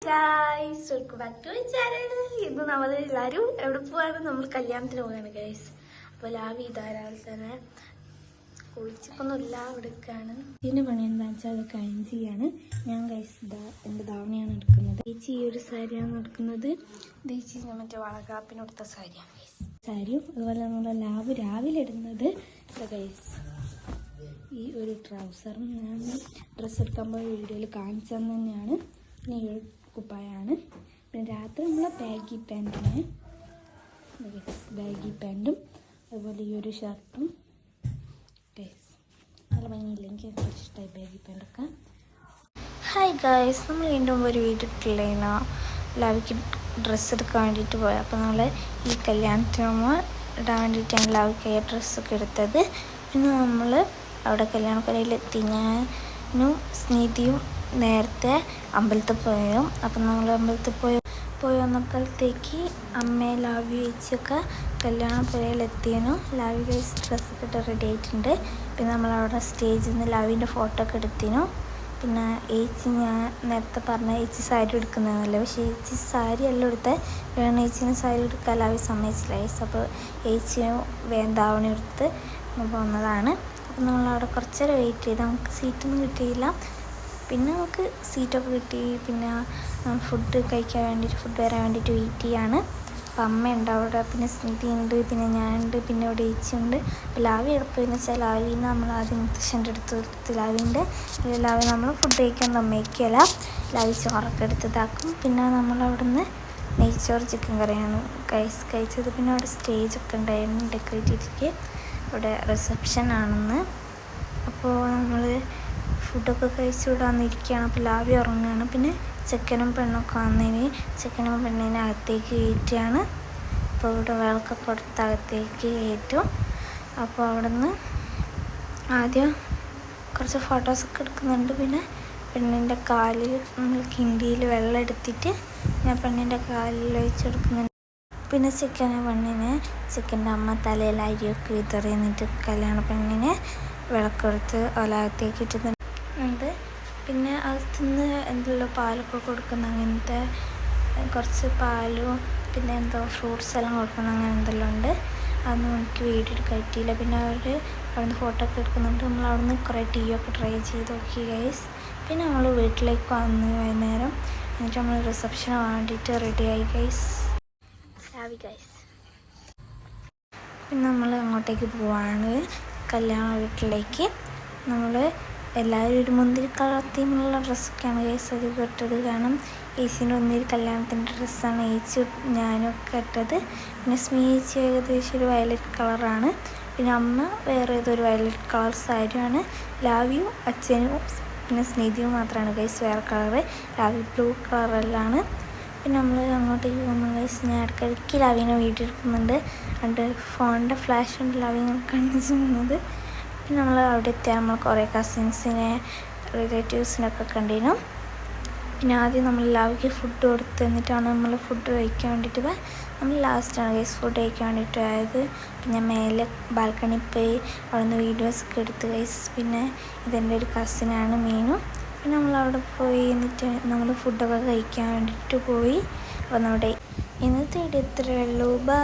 Guys, welcome back to my channel. ഇന്ന് നമ്മൾ എല്ലാവരും എവിടെ പോവാണ്? നമ്മൾ കല്യാണത്തിന് പോവുകയാണ് ഗൈസ്. അപ്പോൾ ലാവി ധാരാളം തന്നെ കുളിച്ചിപ്പൊന്നുമില്ല, എടുക്കുകയാണ്. ഇതിൻ്റെ പണി എന്താണെന്ന് വെച്ചാൽ അത് കഴിഞ്ഞാണ്. ഞാൻ ഗൈസ് എൻ്റെ ധാവണിയാണ് എടുക്കുന്നത്. ചേച്ചി ഈ ഒരു സാരിയാണ് എടുക്കുന്നത്. ചേച്ചി മറ്റേ വളകാപ്പിനെടുത്ത സാരിയാണ് ഗൈസ്. സാരിയും അതുപോലെ നമ്മുടെ ലാവ് രാവിലെ ഇടുന്നത് ഗൈസ് ഈ ഒരു ട്രൗസറും ഞാൻ ഡ്രസ്സ് എടുക്കാൻ പോയ വീഡിയോയിൽ കാണിച്ചു തന്നെയാണ്. പിന്നെ ഈ ഒരു കുപ്പായാണ്. പിന്നെ രാത്രി നമ്മൾ ബാഗി പാൻറ്റും അതുപോലെ ഈ ഒരു ഷർട്ടും ഗൈസ് നല്ല ഭംഗിയില്ല, എനിക്ക് കുറച്ച് ഇഷ്ടമായി ബാഗി പാൻറ്റൊക്കെ. ഹായ് ഗൈസ്, നമ്മൾ വീണ്ടും ഒരു വീഡിയോ ഇട്ടില്ലേനോ ലാവിക്ക് ഡ്രസ്സ് എടുക്കാൻ വേണ്ടിയിട്ട് പോയി. അപ്പോൾ നമ്മൾ ഈ കല്യാണത്തിന് ഇടാൻ വേണ്ടിയിട്ടാണ് ലാവിക്ക് ഡ്രസ്സൊക്കെ എടുത്തത്. പിന്നെ നമ്മൾ അവിടെ കല്യാണപ്പുരയിലെത്തി. ഞാനും സ്നീതിയും നേരത്തെ അമ്പലത്തിൽ പോയും. അപ്പം നമ്മൾ അമ്പലത്തിൽ പോയി വന്നപ്പോഴത്തേക്ക് അമ്മയെ ലാവി ചേച്ചിയൊക്കെ കല്യാണപ്പുരയിലെത്തിയിരുന്നു. ലാവി ഗൈസ് ഡ്രസ്സൊക്കെ ഇട്ട് റെഡി ആയിട്ടുണ്ട്. പിന്നെ നമ്മളവിടെ സ്റ്റേജിൽ നിന്ന് ലാവിൻ്റെ ഫോട്ടോ ഒക്കെ എടുത്തിരുന്നു. പിന്നെ ചേച്ചി ഞാൻ നേരത്തെ പറഞ്ഞ ചേച്ചി സാരി എടുക്കുന്നതല്ലേ, പക്ഷേ ചേച്ചി സാരി എല്ലാം എടുത്ത് വേണം ചേച്ചിന് സാരി എടുക്കാൻ ലാവി സമ്മതിച്ചില്ല ഗൈസ്. അപ്പോൾ ചേച്ചിയും വേന്താവണി എടുത്ത് പോകുന്നതാണ്. അപ്പം നമ്മളവിടെ കുറച്ച് നേരം വെയിറ്റ് ചെയ്ത് നമുക്ക് സീറ്റൊന്നും കിട്ടിയില്ല. പിന്നെ നമുക്ക് സീറ്റൊക്കെ കിട്ടി. പിന്നെ ഫുഡ് വരാൻ വേണ്ടിയിട്ട് വെയിറ്റ് ചെയ്യാണ്. അപ്പം അമ്മയുണ്ട് അവിടെ, പിന്നെ സ്നിധി ഉണ്ട്, പിന്നെ ഞാനുണ്ട്, പിന്നെ ഇവിടെ ചേച്ചിയുണ്ട്. അപ്പോൾ ലാവി എടുപ്പതെന്ന് വെച്ചാൽ ലാവിന്ന് നമ്മൾ ആദ്യം മുത്തശ്ശൻ്റെ അടുത്ത് കൊടുത്ത് ലാവി നമ്മൾ ഫുഡ് കഴിക്കാൻ സമ്മതിക്കില്ല. ലാവി ചോറൊക്കെ എടുത്തതാക്കും. പിന്നെ നമ്മളവിടെ നിന്ന് നെയ്ച്ചോറ് ചിക്കൻ കറിയാണ് കഴിച്ചത്. പിന്നെ അവിടെ സ്റ്റേജൊക്കെ ഉണ്ടായിരുന്നു ഡെക്കറേറ്റ് ചെയ്തിട്ട്. ഇവിടെ റിസപ്ഷൻ ആണെന്ന്. അപ്പോൾ നമ്മൾ ഫുഡൊക്കെ കഴിച്ച് ഇവിടെ വന്നിരിക്കുകയാണ്. അപ്പോൾ ലാവി ഉറങ്ങുകയാണ്. പിന്നെ ചെക്കനും പെണ്ണൊക്കെ വന്നതിന് ചെക്കനും പെണ്ണിനെ അകത്തേക്ക് കയറ്റുകയാണ്. അപ്പോൾ ഇവിടെ വിളക്കൊക്കെ കൊടുത്ത് അകത്തേക്ക് കയറ്റും. അപ്പോൾ അവിടെ നിന്ന് ആദ്യം കുറച്ച് ഫോട്ടോസൊക്കെ എടുക്കുന്നുണ്ട്. പിന്നെ പെണ്ണിൻ്റെ കാലിൽ നമ്മൾ കിണ്ടിയിൽ വെള്ളം എടുത്തിട്ട് ഞാൻ പെണ്ണിൻ്റെ കാലിൽ ഒഴിച്ചെടുക്കുന്നുണ്ട്. പിന്നെ ചെക്കൻ്റെ അമ്മ തലയിൽ അരിയൊക്കെ വിതറിന്നിട്ട് കല്യാണ പെണ്ണിനെ വിളക്കെടുത്ത് അകത്തേക്ക് ഇട്ടുന്നുണ്ട്. പിന്നെ അകത്തുനിന്ന് എന്തെല്ലോ പാലൊക്കെ കൊടുക്കുന്ന അങ്ങനത്തെ കുറച്ച് പാലും പിന്നെ എന്തോ ഫ്രൂട്ട്സ് എല്ലാം കൊടുക്കുന്ന അങ്ങനെ എന്തെല്ലാം ഉണ്ട്. അതൊന്നും എനിക്ക് വീഡിയോ എടുക്കാൻ പറ്റിയില്ല. പിന്നെ അവിടുന്ന് ഫോട്ടോ ഒക്കെ എടുക്കുന്നുണ്ട്. നമ്മൾ അവിടുന്ന് കുറേ ടീ ഒക്കെ ട്രൈ ചെയ്ത് നോക്കി ഗൈസ്. പിന്നെ നമ്മൾ വീട്ടിലേക്ക് വന്ന് വൈകുന്നേരം. എന്നിട്ട് നമ്മൾ റിസപ്ഷന് വേണ്ടിയിട്ട് റെഡിയായി ഗൈസ്. പിന്നെ നമ്മൾ അങ്ങോട്ടേക്ക് പോവാണ് കല്യാണ വീട്ടിലേക്ക്. നമ്മൾ എല്ലാവരും ഒരു മുന്തിരി കളർ തീമുള്ള ഡ്രസ്സൊക്കെയാണ് ഗൈസ് അത് ഇട്ടത്. കാരണം ഏച്ചിൻ്റെ ഒന്നിരി കല്യാണത്തിൻ്റെ ഡ്രസ്സാണ് ഏച്ചി ഞാനും ഒക്കെ ഇട്ടത്. പിന്നെ സ്മീച്ചി ഏകദേശം ഒരു വയലറ്റ് കളറാണ്. പിന്നെ അമ്മ വേറെ ഏതൊരു വയലറ്റ് കളർ സാരിയാണ്. ലാവിയും അച്ഛനും പിന്നെ സ്നേഹിയും മാത്രമാണ് ഗൈസ് വേറെ കളറ്. ലാവി ബ്ലൂ കളറെല്ലാണ്. പിന്നെ നമ്മൾ അങ്ങോട്ടേക്ക് പോകുമ്പോൾ ഗൈസ് ഞാൻ ഇടയ്ക്കിടയ്ക്ക് ലാവിനെ വീഡിയോ എടുക്കുന്നുണ്ട്. രണ്ട് ഫോണിൻ്റെ ഫ്ലാഷ് കൊണ്ട് ലാവിനെ കാണിച്ചു പോകുന്നത്. പിന്നെ നമ്മൾ അവിടെ എത്തിയാൽ നമ്മൾ കുറേ കസിൻസിനെ റിലേറ്റീവ്സിനൊക്കെ കണ്ടിരുന്നു. പിന്നെ ആദ്യം നമ്മൾ ലാവിക്ക് ഫുഡ് കൊടുത്ത് എന്നിട്ടാണ് നമ്മൾ ഫുഡ് കഴിക്കാൻ വേണ്ടിയിട്ട് പോയി. നമ്മൾ ലാസ്റ്റാണ് ഗൈസ് ഫുഡ് കഴിക്കാൻ വേണ്ടിയിട്ട് പോയത്. പിന്നെ മേലെ ബാൽക്കണിയിൽ പോയി അവിടെ നിന്ന് വീഡിയോസൊക്കെ എടുത്ത് ഗൈസ്. പിന്നെ ഇതെൻ്റെ ഒരു കസിനാണ് മീനു. പിന്നെ നമ്മളവിടെ പോയി എന്നിട്ട് നമ്മൾ ഫുഡൊക്കെ കഴിക്കാൻ വേണ്ടിയിട്ട് പോയി. അപ്പോൾ നമ്മുടെ ഇന്നത്തെ വീഡിയോ ഇത്രയേ ഉള്ളൂ. ബൈ.